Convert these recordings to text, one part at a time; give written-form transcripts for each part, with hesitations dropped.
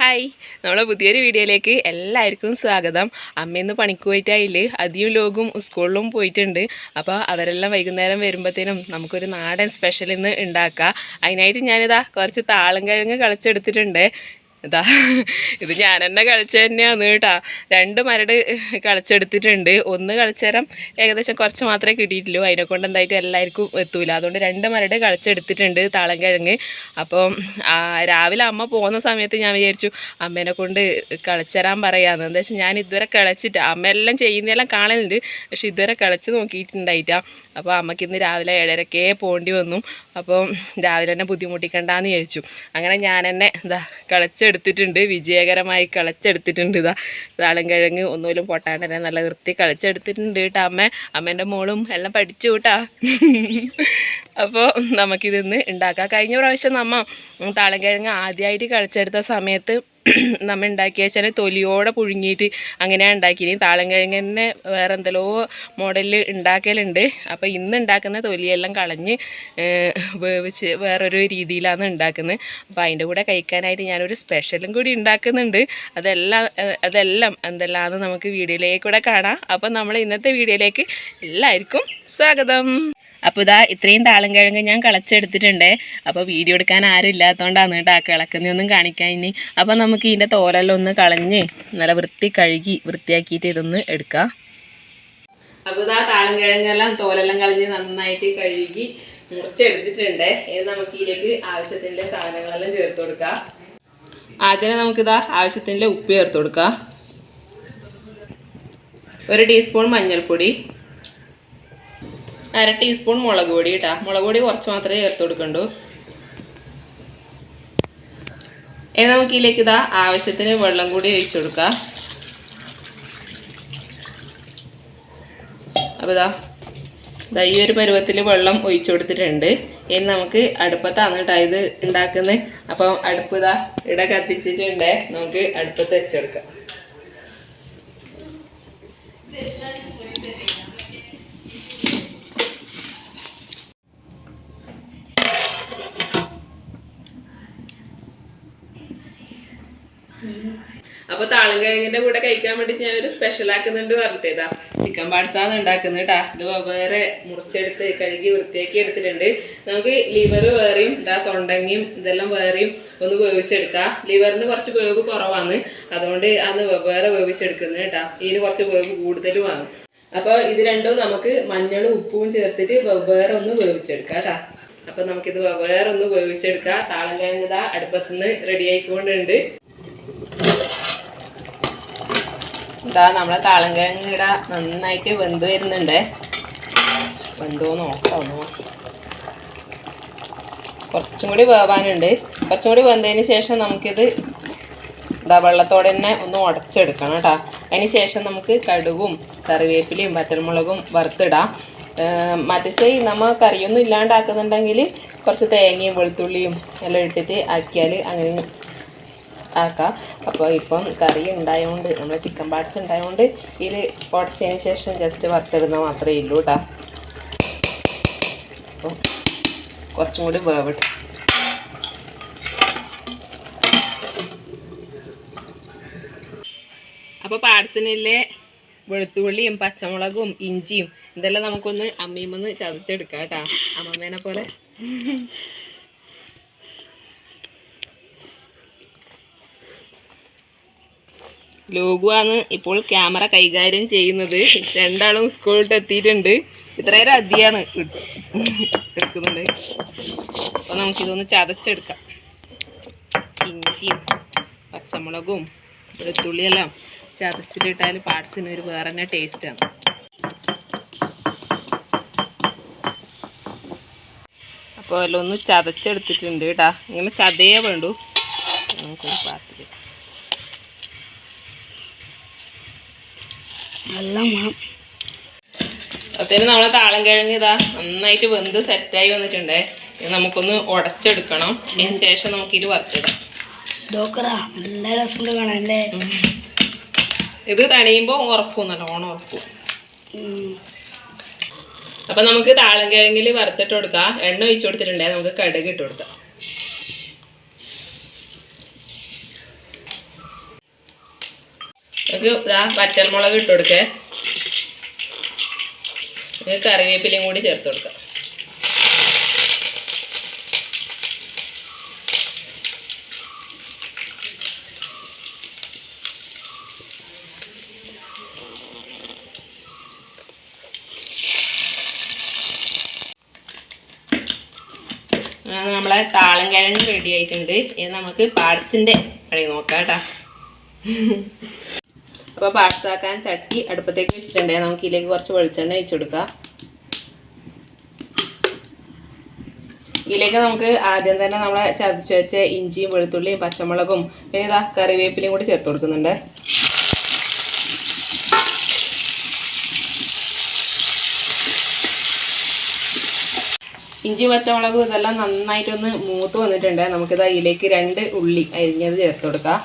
Hi, നമ്മളെ പുതിയൊരു വീഡിയോയിലേക്ക് എല്ലാവർക്കും സ്വാഗതം. അമ്മയിന്ന് പണിക്ക് പോയിട്ടായില്ലേ, അധികം ലോകും സ്കൂളിലും പോയിട്ടുണ്ട്. അപ്പോൾ അവരെല്ലാം വൈകുന്നേരം വരുമ്പോഴത്തേനും നമുക്കൊരു നാടൻ സ്പെഷ്യൽ ഇന്ന് ഉണ്ടാക്കാം. അതിനായിട്ട് ഞാനിതാ കുറച്ച് താളം കിഴങ്ങ് കളിച്ചെടുത്തിട്ടുണ്ട്. ഇതാ ഇത് ഞാൻ തന്നെ കളിച്ച തന്നെയാണ് കേട്ടോ. 2 മരട് കളിച്ചെടുത്തിട്ടുണ്ട്. ഒന്ന് കളിച്ചേരം ഏകദേശം കുറച്ച് മാത്രമേ കിട്ടിയിട്ടുള്ളൂ. അതിനെക്കൊണ്ട് എന്തായിട്ട് എല്ലാവർക്കും എത്തൂല. അതുകൊണ്ട് 2 മരട് കളിച്ചെടുത്തിട്ടുണ്ട് താളം കിഴങ്ങ്. അപ്പം രാവിലെ അമ്മ പോകുന്ന സമയത്ത് ഞാൻ വിചാരിച്ചു അമ്മേനെ കൊണ്ട് കളിച്ചേരാൻ പറയാമെന്ന്. എന്താ വെച്ചാൽ ഞാൻ ഇതുവരെ കളിച്ചിട്ട് അമ്മ എല്ലാം ചെയ്യുന്നതെല്ലാം കാണുന്നുണ്ട്, പക്ഷെ ഇതുവരെ കളിച്ച് നോക്കിയിട്ടുണ്ടായിട്ടാ. അപ്പോൾ അമ്മയ്ക്ക് ഇന്ന് രാവിലെ 7:30 പോകേണ്ടി വന്നു. അപ്പം രാവിലെ തന്നെ ബുദ്ധിമുട്ടിക്കണ്ടെന്ന് വിചാരിച്ചു. അങ്ങനെ ഞാൻ തന്നെ ഇതാ കളിച്ചെടുത്തിട്ടുണ്ട്, വിജയകരമായി കളിച്ചെടുത്തിട്ടുണ്ട്. ഇതാ താളം കിഴങ്ങ് ഒന്നുമിലും പൊട്ടാണ്ട് തന്നെ നല്ല വൃത്തി കളിച്ചെടുത്തിട്ടുണ്ട് കേട്ടോ. അമ്മേൻ്റെ മോളും എല്ലാം പഠിച്ചു കേട്ടാ. അപ്പോൾ നമുക്കിതൊന്ന് ഉണ്ടാക്കാം. കഴിഞ്ഞ പ്രാവശ്യം താളം കിഴങ്ങ് ആദ്യമായിട്ട് കളിച്ചെടുത്ത സമയത്ത് നമ്മൾ ഉണ്ടാക്കി വെച്ചാൽ തൊലിയോടെ പുഴുങ്ങിയിട്ട് അങ്ങനെയാണ് ഉണ്ടാക്കിയത്. താളം കിഴങ്ങ് തന്നെ വേറെ എന്തെല്ലോ മോഡലിൽ ഉണ്ടാക്കലുണ്ട്. അപ്പോൾ ഇന്ന് ഉണ്ടാക്കുന്ന തൊലിയെല്ലാം കളഞ്ഞ് വേവിച്ച് വേറൊരു രീതിയിലാണ് ഉണ്ടാക്കുന്നത്. അപ്പോൾ അതിൻ്റെ കൂടെ കഴിക്കാനായിട്ട് ഞാനൊരു സ്പെഷ്യലും കൂടി ഉണ്ടാക്കുന്നുണ്ട്. അതെല്ലാം എന്തെല്ലാമെന്ന് നമുക്ക് വീഡിയോയിലേക്ക് കൂടെ കാണാം. അപ്പോൾ നമ്മൾ ഇന്നത്തെ വീഡിയോയിലേക്ക് എല്ലാവർക്കും സ്വാഗതം. അപ്പോൾ ഇതാ ഇത്രയും താളം കിഴങ്ങ് ഞാൻ കളച്ചെടുത്തിട്ടുണ്ട്. അപ്പോൾ വീഡിയോ എടുക്കാൻ ആരും ഇല്ലാത്തതുകൊണ്ടാണ് കേട്ടോ കിളക്കുന്നതൊന്നും കാണിക്കാൻ ഇനി. അപ്പോൾ നമുക്ക് ഇതിൻ്റെ തോലെല്ലാം ഒന്ന് കളഞ്ഞ് നല്ല വൃത്തിയാക്കിയിട്ട് ഇതൊന്ന് എടുക്കാം. അപ്പോൾ ഇതാ താളം കിഴങ്ങെല്ലാം തോലെല്ലാം കളഞ്ഞ് നന്നായിട്ട് കഴുകി മുറിച്ചെടുത്തിട്ടുണ്ട്. ഇത് നമുക്ക് ഇതിലേക്ക് ആവശ്യത്തിൻ്റെ സാധനങ്ങളെല്ലാം ചേർത്ത് കൊടുക്കാം. ആദ്യം നമുക്കിതാ ആവശ്യത്തിൻ്റെ ഉപ്പ് ചേർത്ത് കൊടുക്കാം. 1 ടീസ്പൂൺ മഞ്ഞൾപ്പൊടി, 1/2 ടീസ്പൂൺ മുളക് പൊടി കേട്ടോ. മുളക് പൊടി കുറച്ച് മാത്രമേ ചേർത്ത് കൊടുക്കണ്ടൂ. ഇനി നമുക്കിതിലേക്ക് ഇതാ ആവശ്യത്തിന് വെള്ളം കൂടി ഒഴിച്ചു കൊടുക്കാം. അപ്പോൾ ഇതാ ഈ ഒരു പരുവത്തിൽ വെള്ളം ഒഴിച്ചു കൊടുത്തിട്ടുണ്ട്. ഇനി നമുക്ക് അടുപ്പത്താണ് കേട്ടോ ഇത് ഉണ്ടാക്കുന്നത്. അപ്പം അടുപ്പ് ഇവിടെ കത്തിച്ചിട്ടുണ്ട്. നമുക്ക് അടുപ്പത്ത് വെച്ചെടുക്കാം. അപ്പോൾ താളം കിഴങ്ങിൻ്റെ കൂടെ കഴിക്കാൻ വേണ്ടിയിട്ട് ഞാനൊരു സ്പെഷ്യൽ ആക്കുന്നുണ്ട് പറഞ്ഞിട്ടേതാ ചിക്കൻ പാട്സാണ് ഉണ്ടാക്കുന്നത് കേട്ടോ. ഇത് വേറെ മുറിച്ചെടുത്ത് കഴുകി വൃത്തിയാക്കി എടുത്തിട്ടുണ്ട്. നമുക്ക് ലിവർ വേറെയും തൊണ്ടങ്ങയും ഇതെല്ലാം വേറെയും ഒന്ന് വേവിച്ചെടുക്കാം. ലിവറിന് കുറച്ച് വേവ് കുറവാണ്, അതുകൊണ്ട് അന്ന് വേറെ വേവിച്ചെടുക്കുന്നത് കേട്ടോ. ഇതിന് കുറച്ച് വേവ് കൂടുതലുമാണ്. അപ്പോൾ ഇത് രണ്ടും നമുക്ക് മഞ്ഞളും ഉപ്പും ചേർത്തിട്ട് വേറെ ഒന്ന് വേവിച്ചെടുക്കാം കേട്ടോ. അപ്പോൾ നമുക്കിത് വേറെ ഒന്ന് വേവിച്ചെടുക്കാം. താളം കിഴങ്ങ് അടുപ്പത്തുനിന്ന് റെഡി ആയിക്കൊണ്ടുണ്ട്. നമ്മളെ താളം കിഴങ്ങ് ഇവിടെ നന്നായിട്ട് വെന്ത് വരുന്നുണ്ട്. വെന്തോ നോക്കാം. കുറച്ചും കൂടി വേവാനുണ്ട്. കുറച്ചും കൂടി വെന്തതിന് ശേഷം നമുക്കിത് വെള്ളത്തോടെ തന്നെ ഒന്ന് ഉടച്ചെടുക്കണം കേട്ടോ. അതിന് ശേഷം നമുക്ക് കടുകും കറിവേപ്പിലയും വറ്റൽമുളകും വറുത്തിടാം. മറ്റേ നമ്മൾ കറിയൊന്നും ഇല്ലാണ്ടാക്കുന്നുണ്ടെങ്കിൽ കുറച്ച് തേങ്ങയും വെളുത്തുള്ളിയും എല്ലാം ഇട്ടിട്ട് ആക്കിയാൽ അങ്ങനെ ആക്കാം. അപ്പോൾ ഇപ്പം കറി ഉണ്ടായതുകൊണ്ട് നമ്മൾ ചിക്കൻ പാർട്സ് ഉണ്ടായതുകൊണ്ട് ഇതിൽ ഉടച്ചതിന് ശേഷം ജസ്റ്റ് വറുത്തിടുന്ന മാത്രമേ ഉള്ളൂ കേട്ടോ. അപ്പം കുറച്ചും കൂടി വേവിട്ട് അപ്പോൾ പാർട്സിനില്ലേ വെളുത്തുള്ളിയും പച്ചമുളകും ഇഞ്ചിയും ഇതെല്ലാം നമുക്കൊന്ന് അമ്മീമൊന്ന് ചതച്ചെടുക്കാം കേട്ടോ, അമ്മമ്മേനെ പോലെ. ലോകുവാണ് ഇപ്പോൾ ക്യാമറ കൈകാര്യം ചെയ്യുന്നത്. 2 ആളും സ്കൂളിൽ എത്തിയിട്ടുണ്ട്. ഇത്രയേറെ അധികമാണ് എടുക്കുന്നുണ്ട്. അപ്പോൾ നമുക്കിതൊന്ന് ചതച്ചെടുക്കാം. ഇഞ്ചിയും പച്ചമുളകും വെളുത്തുള്ളിയെല്ലാം ചതച്ചിട്ടിട്ടാൽ പാർട്സിന് ഒരു വേറെ തന്നെ ടേസ്റ്റാണ്. അപ്പോൾ എല്ലാം ഒന്ന് ചതച്ചെടുത്തിട്ടുണ്ട് കേട്ടോ. ഇങ്ങനെ ചതയേ വേണ്ടു. നമുക്കൊരു പാത്രത്തിൽ എല്ലാം വേണം. അത്തേന് നമ്മളെ താളം കിഴങ്ങ് നന്നായിട്ട് വെന്ത് സെറ്റായി വന്നിട്ടുണ്ടേ. നമുക്കൊന്ന് ഉടച്ചെടുക്കണം. അതിന് ശേഷം നമുക്കിത് വറുത്തിടാം. നല്ല രസമുണ്ട് കാണാനല്ലേ. ഇത് തണിയുമ്പോൾ ഉറക്കും, നല്ലോണം ഉറക്കും. അപ്പം നമുക്ക് താളം കിഴങ്ങിൽ വറുത്തിട്ട് കൊടുക്കാം. എണ്ണ ഒഴിച്ചു കൊടുത്തിട്ടുണ്ടേ. നമുക്ക് കടുക് ഇട്ട് കൊടുക്കാം. നമുക്ക് ഇതാ പച്ചമുളക് ഇട്ട് കൊടുക്കേ. കറിവേപ്പിലയും കൂടി ചേർത്ത് കൊടുക്കാം. നമ്മളെ താളം കിഴങ്ങ് റെഡി ആയിട്ടുണ്ട്. ഇനി നമുക്ക് പാർട്സിൻ്റെ പണി നോക്കാം കേട്ടോ. അപ്പോൾ പാർട്സ് ആക്കാൻ ചട്ടി അടുപ്പത്തേക്ക് വെച്ചിട്ടുണ്ടേ. നമുക്ക് ഇതിലേക്ക് കുറച്ച് വെളിച്ചെണ്ണ ഒഴിച്ചു കൊടുക്കാം. ഇതിലേക്ക് നമുക്ക് ആദ്യം തന്നെ നമ്മളെ ചതച്ച് വെച്ച ഇഞ്ചിയും വെളുത്തുള്ളിയും പച്ചമുളകും പിന്നെ ഇതാ കറിവേപ്പിലയും കൂടി ചേർത്ത് കൊടുക്കുന്നുണ്ട്. ഇഞ്ചി പച്ചമുളകും ഇതെല്ലാം നന്നായിട്ടൊന്ന് മൂത്ത് വന്നിട്ടുണ്ട്. നമുക്കിത് അതിലേക്ക് 2 ഉള്ളി അരിഞ്ഞത് ചേർത്ത് കൊടുക്കാം.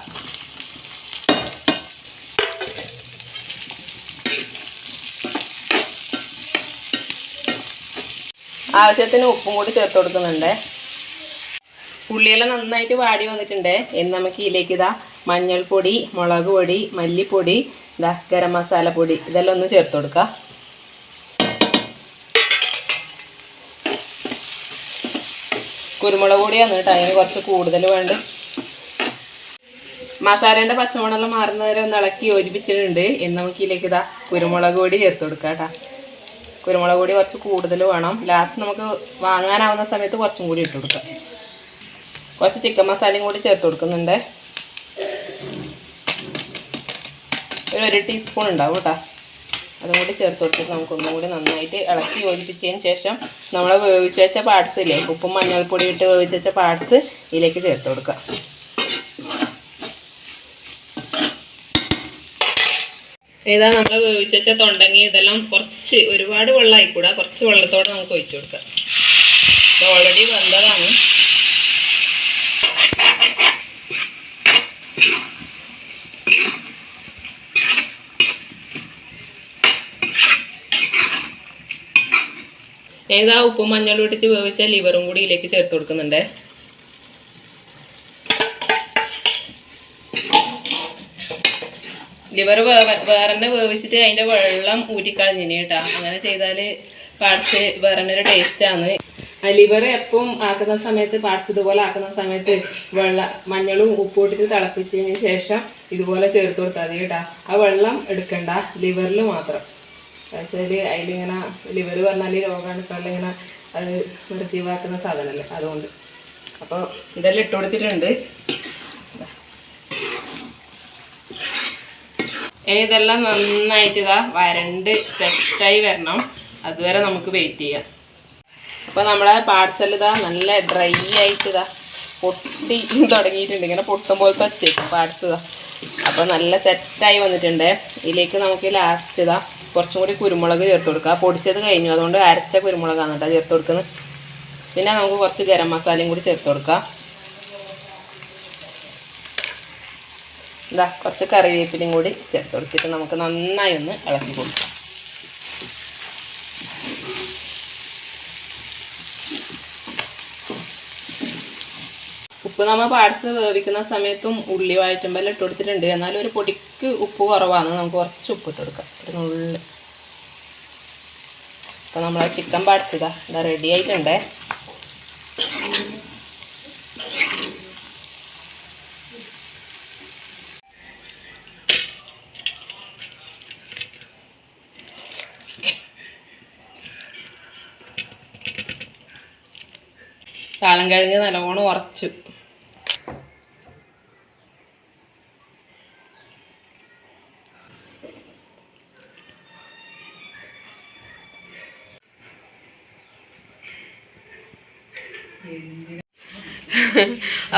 ആവശ്യത്തിന് ഉപ്പും കൂടി ചേർത്ത് കൊടുക്കുന്നുണ്ട്. ഉള്ളിയെല്ലാം നന്നായിട്ട് വാടി വന്നിട്ടുണ്ട്. ഇനി നമുക്ക് ഇതിലേക്ക് ഇതാ മഞ്ഞൾപ്പൊടി, മുളക് പൊടി, മല്ലിപ്പൊടി, ഇതാ ഗരം മസാല പൊടി ഇതെല്ലാം ഒന്ന് ചേർത്ത് കൊടുക്കാം. കുരുമുളക് പൊടിയാണ് കേട്ടോ, അതിന് കുറച്ച് കൂടുതൽ വേണ്ട. മസാലേൻ്റെ പച്ചമുളകെല്ലാം മാറുന്നവരെ ഒന്ന് ഇളക്കി യോജിപ്പിച്ചിട്ടുണ്ട്. ഇനി നമുക്ക് ഇതിലേക്ക് ഇതാ കുരുമുളക് പൊടി ചേർത്ത് കൊടുക്കാം കേട്ടോ. കുരുമുളക് പൊടി കുറച്ച് കൂടുതൽ വേണം. ലാസ്റ്റ് നമുക്ക് വാങ്ങാനാവുന്ന സമയത്ത് കുറച്ചും കൂടി ഇട്ട് കൊടുക്കാം. കുറച്ച് ചിക്കൻ മസാലയും കൂടി ചേർത്ത് കൊടുക്കുന്നുണ്ട്. 1 ടീസ്പൂൺ ഉണ്ടാവും കേട്ടോ. അതും കൂടി ചേർത്ത് കൊടുത്തിട്ട് നമുക്കൊന്നും കൂടി നന്നായിട്ട് ഇളക്കി യോജിപ്പിച്ചതിന് ശേഷം നമ്മൾ വേവിച്ച് വെച്ച പാർട്സ് ഇല്ലേ, ഉപ്പും മഞ്ഞൾപ്പൊടി ഇട്ട് വേവിച്ച് വെച്ച പാർട്സ് ഇതിലേക്ക് ചേർത്ത് കൊടുക്കാം. ഇതാ നമ്മൾ വേവിച്ച് വെച്ച തൊണ്ടങ്ങി ഇതെല്ലാം കുറച്ച് ഒരുപാട് വെള്ളം ആയിക്കൂടാ, കുറച്ച് വെള്ളത്തോടെ നമുക്ക് ഒഴിച്ചു കൊടുക്കാം. ഇത് ഓൾറെഡി വെന്തതാണ്. ഏതാ ഉപ്പും മഞ്ഞളും ഇട്ടിട്ട് വേവിച്ച ലിവറും കൂടി ഇതിലേക്ക് ചേർത്ത് കൊടുക്കുന്നുണ്ട്. ലിവർ വേറെ തന്നെ വേവിച്ചിട്ട് അതിൻ്റെ വെള്ളം ഊറ്റിക്കളഞ്ഞിന് കേട്ടോ. അങ്ങനെ ചെയ്താൽ പാർട്സ് വേറെ ഒരു ടേസ്റ്റാണ്. ലിവർ എപ്പം ആക്കുന്ന സമയത്ത് പാർട്സ് ഇതുപോലെ ആക്കുന്ന സമയത്ത് മഞ്ഞളും ഉപ്പും ഇട്ടിട്ട് തിളപ്പിച്ചതിന് ശേഷം ഇതുപോലെ ചേർത്ത് കൊടുത്താൽ മതി കേട്ടോ. ആ വെള്ളം എടുക്കണ്ട, ലിവറിൽ മാത്രം. വെച്ചാൽ അതിലിങ്ങനെ ലിവർ പറഞ്ഞാൽ രോഗാണുക്കളെല്ലാം ഇങ്ങനെ അത് നിർജീവാക്കുന്ന സാധനമല്ലേ, അതുകൊണ്ട്. അപ്പോൾ ഇതെല്ലാം ഇട്ട് കൊടുത്തിട്ടുണ്ട്. ഇനി ഇതെല്ലാം നന്നായിട്ട് ഇതാ വരണ്ട് സെറ്റായി വരണം. അതുവരെ നമുക്ക് വെയിറ്റ് ചെയ്യാം. അപ്പോൾ നമ്മളെ പാർസൽ ഇതാ നല്ല ഡ്രൈ ആയിട്ട് ഇതാ പൊട്ടി തുടങ്ങിയിട്ടുണ്ട്. ഇങ്ങനെ പൊട്ടും പോലത്തെ വച്ചേക്കും പാർട്സ് ഇതാ. അപ്പോൾ നല്ല സെറ്റായി വന്നിട്ടുണ്ട്. ഇതിലേക്ക് നമുക്ക് ലാസ്റ്റ് ഇതാ കുറച്ചും കൂടി കുരുമുളക് ചേർത്ത് കൊടുക്കുക. പൊടിച്ചത് കഴിഞ്ഞു, അതുകൊണ്ട് അരച്ച കുരുമുളകാണ് കേട്ടോ ചേർത്ത് കൊടുക്കുന്നത്. പിന്നെ നമുക്ക് കുറച്ച് ഗരം മസാലയും കൂടി ചേർത്ത് കൊടുക്കാം. ഇതാ കുറച്ച് കറിവേപ്പിലയും കൂടി ചേർത്ത് കൊടുത്തിട്ട് നമുക്ക് നന്നായി ഒന്ന് ഇളക്കി കൊടുക്കാം. ഉപ്പ് നമ്മൾ പാർട്സ് വേവിക്കുന്ന സമയത്തും ഉള്ളി വഴറ്റുമ്പോൾ ഇട്ട് കൊടുത്തിട്ടുണ്ട്. എന്നാലും ഒരു പൊടിക്ക് ഉപ്പ് കുറവാണ്, നമുക്ക് കുറച്ച് ഉപ്പ് ഇട്ട് കൊടുക്കാം, ഒരു നുള്ളിൽ. അപ്പോൾ നമ്മളെ ചിക്കൻ പാർട്സ് ഇതാ റെഡി ആയിട്ടുണ്ടേ. താളം കിഴങ്ങ് നല്ലോണം ഉറച്ചു.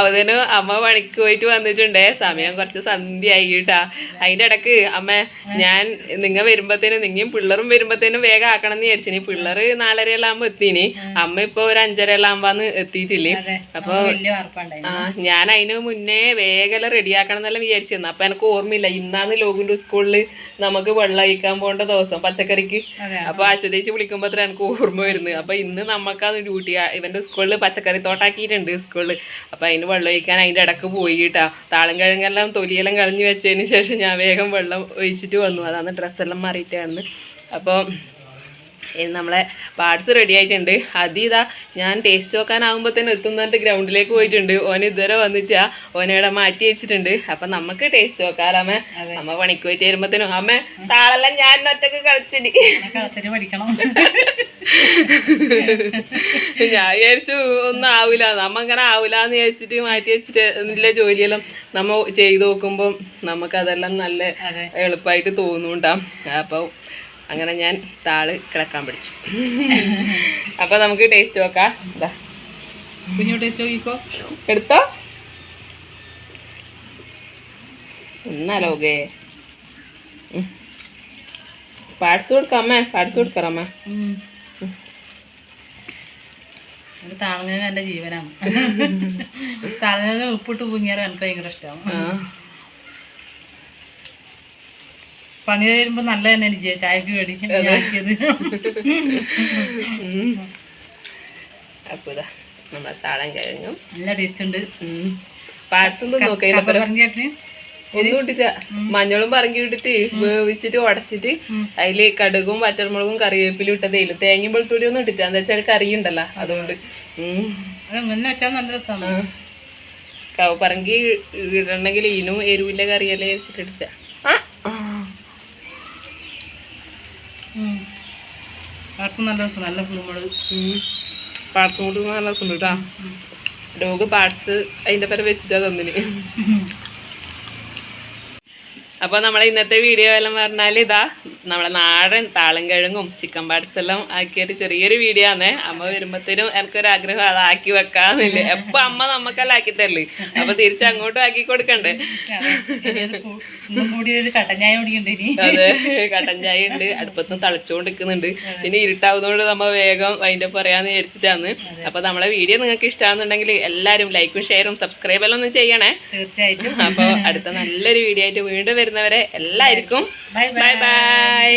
അവതിന് അമ്മ പണിക്ക് പോയിട്ട് വന്നിട്ടുണ്ടേ. സമയം കുറച്ച് സന്ധ്യയായി കേട്ടാ. അതിൻ്റെ ഇടക്ക് അമ്മ ഞാൻ നിങ്ങൾ വരുമ്പോഴത്തേനും നിങ്ങയും പിള്ളേരും വരുമ്പോഴത്തേനും വേഗം ആക്കണം എന്ന് വിചാരിച്ചിനി. പിള്ളേർ 4:30 ആകുമ്പോൾ എത്തീനി. അമ്മ ഇപ്പോൾ ഒരു 5:30 ആകുമ്പോന്ന് എത്തിയിട്ടില്ലേ. അപ്പോൾ ഞാൻ അതിന് മുന്നേ വേഗം റെഡിയാക്കണം എന്നെല്ലാം വിചാരിച്ചിരുന്നു. അപ്പം എനിക്ക് ഓർമ്മയില്ല ഇന്നാന്ന് ലോകിൻ്റെ സ്കൂളിൽ നമുക്ക് വെള്ളം ഒഴിക്കാൻ പോകേണ്ട ദിവസം പച്ചക്കറിക്ക്. അപ്പോൾ ആശ്വദേശി വിളിക്കുമ്പോൾ എനിക്ക് ഓർമ്മ വരുന്നത്. അപ്പോൾ ഇന്ന് നമുക്കാണ് ഡ്യൂട്ടി. ഇവൻ്റെ സ്കൂളിൽ പച്ചക്കറി തോട്ടാക്കിയിട്ടുണ്ട് സ്കൂളിൽ. അപ്പോൾ അതിന് വെള്ളം ഒഴിക്കാൻ അതിൻ്റെ ഇടക്ക് പോയി കേട്ടോ. താളം കിഴങ്ങെല്ലാം തൊലിയെല്ലാം കളഞ്ഞ് വെച്ചതിന് ശേഷം ഞാൻ വേഗം വെള്ളം ഒഴിച്ചിട്ട് വന്നു. അതാണ് ഡ്രസ്സെല്ലാം മാറിയിട്ടാണ്. അപ്പോൾ നമ്മളെ പാർട്സ് റെഡി ആയിട്ടുണ്ട്. അതിതാ ഞാൻ ടേസ്റ്റ് നോക്കാനാകുമ്പോൾ തന്നെ എത്തുന്നിട്ട് ഗ്രൗണ്ടിലേക്ക് പോയിട്ടുണ്ട്. ഓന് ഇതുവരെ വന്നിട്ടാ, ഓനയുടെ മാറ്റി വെച്ചിട്ടുണ്ട്. അപ്പം നമുക്ക് ടേസ്റ്റ് നോക്കാറമ്മ. അമ്മ പണിക്ക് പോയിട്ട് വരുമ്പോഴത്തേനും അമ്മ താളെല്ലാം ഞാൻ ഒറ്റക്ക് കളിച്ചിട്ട് പഠിക്കണം. ഞാൻ വിചാരിച്ചു ഒന്നും ആവില്ല, നമ്മ അങ്ങനെ ആവില്ലാന്ന് വിചാരിച്ചിട്ട് മാറ്റി വെച്ചിട്ട് നല്ല ജോലിയെല്ലാം നമ്മ ചെയ്ത് നോക്കുമ്പോൾ നമുക്കതെല്ലാം നല്ല എളുപ്പമായിട്ട് തോന്നുന്നുണ്ടാ. അപ്പോൾ അങ്ങനെ ഞാൻ താള് കിടക്കാൻ പഠിച്ചു. അപ്പൊ നമുക്ക് ടേസ്റ്റ് നോക്കാം. ടേസ്റ്റ് നോക്കിക്കോ, എടുത്തോ എന്നാലോകേ. Parts കൊടുക്കാമേ, parts കൊടുക്കാറമ്മ. താളങ്ങ എന്റെ ജീവനാണ്. താളങ്ങ ഉപ്പിട്ട് പുങ്ങിയാലും എനിക്ക് ഭയങ്കര ഇഷ്ടമാണ്. പണി വരുമ്പോ നല്ല തന്നെ എനിക്ക് ചായക്ക് മേടിക്കിയത്. അപ്പൊ നമ്മളെ താളം കിഴങ്ങും നല്ല ടേസ്റ്റ് ഉണ്ട്. പാർട്സ് ഒന്നും നോക്കിയിട്ട് ഒന്നും ഇട്ടില്ല, മഞ്ഞളും പറങ്കി ഇട്ടിട്ട് വേവിച്ചിട്ട് ഉടച്ചിട്ട് അതില് കടുകും വറ്റൽമുളകും കറിവേപ്പിലും ഇട്ടതേലും തേങ്ങയും വെളുത്തുള്ളി ഒന്നും ഇട്ടില്ല. എന്താ വെച്ചാൽ കറി ഉണ്ടല്ലോ, അതുകൊണ്ട് നല്ല രസമാണ്. പറങ്കി ഇടണമെങ്കിൽ ഈനും എരിവിന്റെ കറിയല്ലേ വെച്ചിട്ട് എടുത്ത. നല്ല രസം, നല്ല കുരുമുളക്. പാർട്സും കൂടി നല്ല രസമുണ്ട് കേട്ടോ. ഡോഗ് പാർട്സ് അതിന്റെ പേരെ വെച്ചിട്ടാ തന്നിന്. അപ്പോൾ നമ്മളെ ഇന്നത്തെ വീഡിയോ എല്ലാം പറഞ്ഞാൽ ഇതാ നമ്മളെ നാടൻ താളം കിഴങ്ങും ചിക്കൻ പാർട്സ് എല്ലാം ആക്കിയൊരു ചെറിയൊരു വീഡിയോ ആണ്. അമ്മ വരുമ്പോഴത്തേനും എനിക്കൊരാഗ്രഹം അതാക്കി വെക്കാന്നില്ലേ. എപ്പോൾ അമ്മ നമുക്കെല്ലാം ആക്കി തരല്, അപ്പോൾ തിരിച്ച് അങ്ങോട്ടും ആക്കി കൊടുക്കണ്ടേ. അതെ, കട്ടൻ ചായ ഉണ്ട്, അടുപ്പത്തും തളിച്ചുകൊണ്ടിരിക്കുന്നുണ്ട്. പിന്നെ ഇരുട്ടാവുന്നതുകൊണ്ട് നമ്മൾ വേഗം അതിൻ്റെ പറയാന്ന് വിചാരിച്ചിട്ടാണ്. അപ്പോൾ നമ്മളെ വീഡിയോ നിങ്ങൾക്ക് ഇഷ്ടമാണെന്നുണ്ടെങ്കിൽ എല്ലാവരും ലൈക്കും ഷെയറും സബ്സ്ക്രൈബ് എല്ലാം ഒന്ന് ചെയ്യണേ തീർച്ചയായിട്ടും. അപ്പോൾ അടുത്ത നല്ലൊരു വീഡിയോ ആയിട്ട് വീണ്ടും വരുന്നവരെ എല്ലാവർക്കും ബൈ ബൈ.